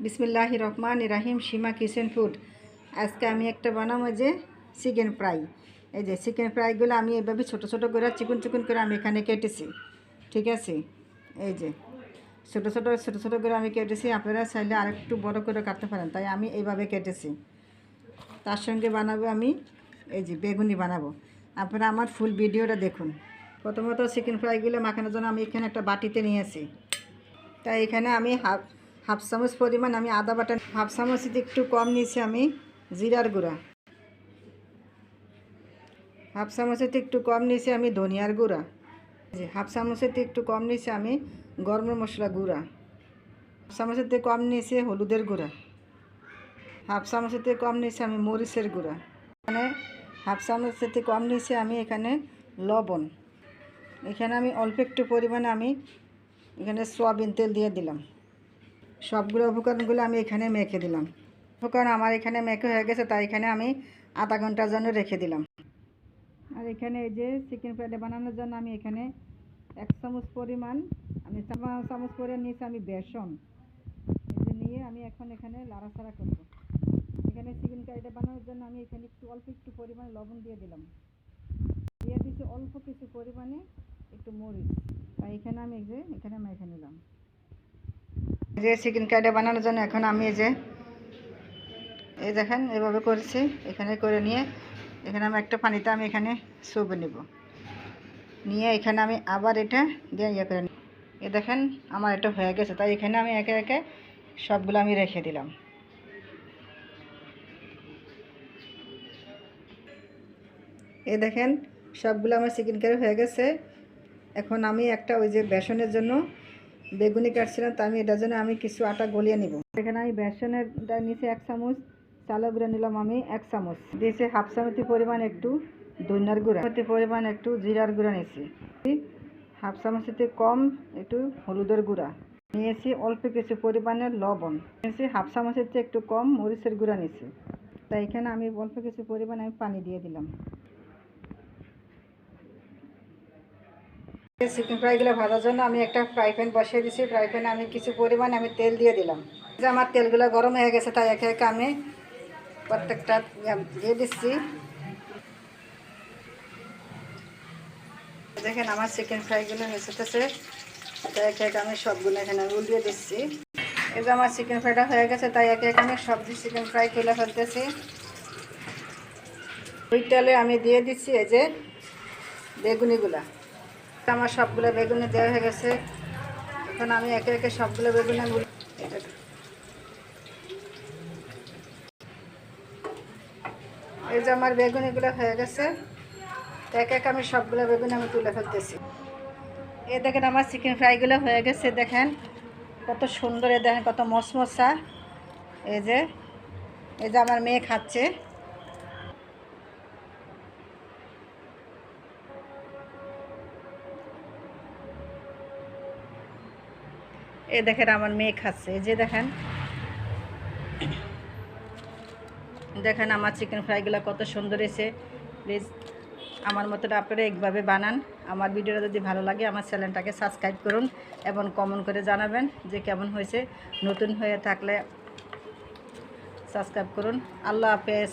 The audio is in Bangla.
বিসমিল্লাহির রহমানির রহিম। সীমা কিচেন ফুড। আজকে আমি একটা বানাবো যে চিকেন ফ্রাই। এই যে চিকেন ফ্রাইগুলো আমি এভাবে ছোটো ছোটো করে চিকন চিকন করে আমি এখানে কেটেছি, ঠিক আছে। এই যে ছোটো ছোটো করে আমি কেটেছি, আপনারা চাইলে আরেকটু বড় করে কাটতে পারেন, তাই আমি এইভাবে কেটেছি। তার সঙ্গে বানাবো আমি এই যে বেগুনি বানাবো। আপনারা আমার ফুল ভিডিওটা দেখুন। প্রথমত চিকেন ফ্রাইগুলো মাখানোর জন্য আমি এখানে একটা বাটিতে নিয়েছি, তাই এখানে আমি হাফ চামচ পরিমাণ আমি আদা বাটা, হাফ চামচের একটু কম নিয়েছি আমি জিরার গুঁড়া, হাফ চামচের একটু কম নিয়েছি আমি ধনিয়ার গুঁড়া, হাফ চামচের একটু কম নিয়েছি আমি গরম মশলা গুঁড়া, হাফ চামচের কম নিয়েছি হলুদের গুঁড়া, হাফ চামচের কম নিয়েছি আমি মরিচের গুঁড়া, এখানে হাফ চামচের কম নিয়েছি আমি এখানে লবণ। এখানে আমি অল্প একটু পরিমাণে আমি এখানে সয়াবিন তেল দিয়ে দিলাম। সবগুলো উপকরণগুলো আমি এখানে মেখে দিলাম। উপকরণ আমার এখানে মেখে হয়ে গেছে, তাই এখানে আমি আধা ঘন্টার জন্য রেখে দিলাম। আর এখানে এই যে চিকেন ফ্রাইটা বানানোর জন্য আমি এখানে 1 চামচ পরিমাণ আমি চামচ করে নিয়েছি আমি বেসন। এই যে নিয়ে আমি এখন এখানে লাড়াচাড়া করব। এখানে চিকেন ফ্রাইটা বানানোর জন্য আমি এখানে অল্প একটু পরিমাণে লবণ দিয়ে দিলাম, দিয়ে দিচ্ছি অল্প কিছু পরিমাণে একটু মরিচ। তাই এখানে আমি এই যে এখানে মেখে নিলাম। যে চিকেন ফ্রাইটা বানানোর জন্য এখন আমি এই দেখেন এভাবে করেছি, এখানে করে নিয়ে এখানে আমি একটা পানিতে আমি এখানে চুবে নেব, নিয়ে এখানে আমি আবার এটা দিয়ে করে নিই। এ দেখেন আমার এটা হয়ে গেছে, তাই এখানে আমি একে একে সবগুলো আমি রেখে দিলাম। এ দেখেন সবগুলো আমার চিকেন কারি হয়ে গেছে। এখন আমি একটা ওই যে বেসনের জন্য বেগুনি কাটছিলাম, তা আমি এটার জন্য আমি কিছু আটা গলিয়ে নিব। এখানে আমি বেসনের নিচে 1 চামচ চালের গুঁড়া নিলাম, আমি 1 চামচ দিয়েছি, হাফ চামচ পরিমাণ একটু ধনিয়ার গুঁড়া, পরিমাণ একটু জিরার গুঁড়া নিয়েছি, হাফ চামচের কম একটু হলুদের গুঁড়া নিয়েছি, অল্প কিছু পরিমাণে লবণ নিয়েছি, হাফ চামচের চেয়ে একটু কম মরিচের গুঁড়া নিয়েছি। তাই এখানে আমি অল্প কিছু পরিমাণে আমি পানি দিয়ে দিলাম। চিকেন ফ্রাইগুলো ভাজার জন্য আমি একটা ফ্রাই প্যান বসিয়ে দিয়েছি। ফ্রাই প্যানে আমি কিছু পরিমাণে আমি তেল দিয়ে দিলাম। যে আমার তেলগুলো গরম হয়ে গেছে, তাই একে একে আমি প্রত্যেকটা দিয়ে দিচ্ছি। দেখেন আমার চিকেন ফ্রাইগুলো মিশতেছে, তাই একে একে আমি সবগুলো এখানে উল্টিয়ে দিচ্ছি। এই যে আমার চিকেন ফ্রাইটা হয়ে গেছে, তাই একে একে আমি সবজি চিকেন ফ্রাই তুলে ফেলতেছি। ওই তেলে আমি দিয়ে দিচ্ছি এই যে বেগুনিগুলা। আমার সবগুলো বেগুনি দেওয়া হয়ে গেছে, এখন আমি একে একে সবগুলো বেগুনি এই যে আমার বেগুনিগুলো হয়ে গেছে, একে একে আমি সবগুলো বেগুনি আমি তুলে ফেলতেছি। এই দেখেন আমার চিকেন ফ্রাইগুলো হয়ে গেছে, দেখেন কত সুন্দর, দেখেন কত মশমশা। এই যে আমার মেয়ে খাচ্ছে। এই দেখেন আমার মেয়ে খাচ্ছে, এই যে দেখেন আমার চিকেন ফ্রাইগুলো কত সুন্দর হয়েছে। প্লিজ আমার মতন আপনারা এইভাবে বানান। আমার ভিডিওটা যদি ভালো লাগে আমার চ্যানেলটাকে সাবস্ক্রাইব করুন এবং কমেন্ট করে জানাবেন যে কেমন হয়েছে। নতুন হয়ে থাকলে সাবস্ক্রাইব করুন। আল্লাহ হাফেজ।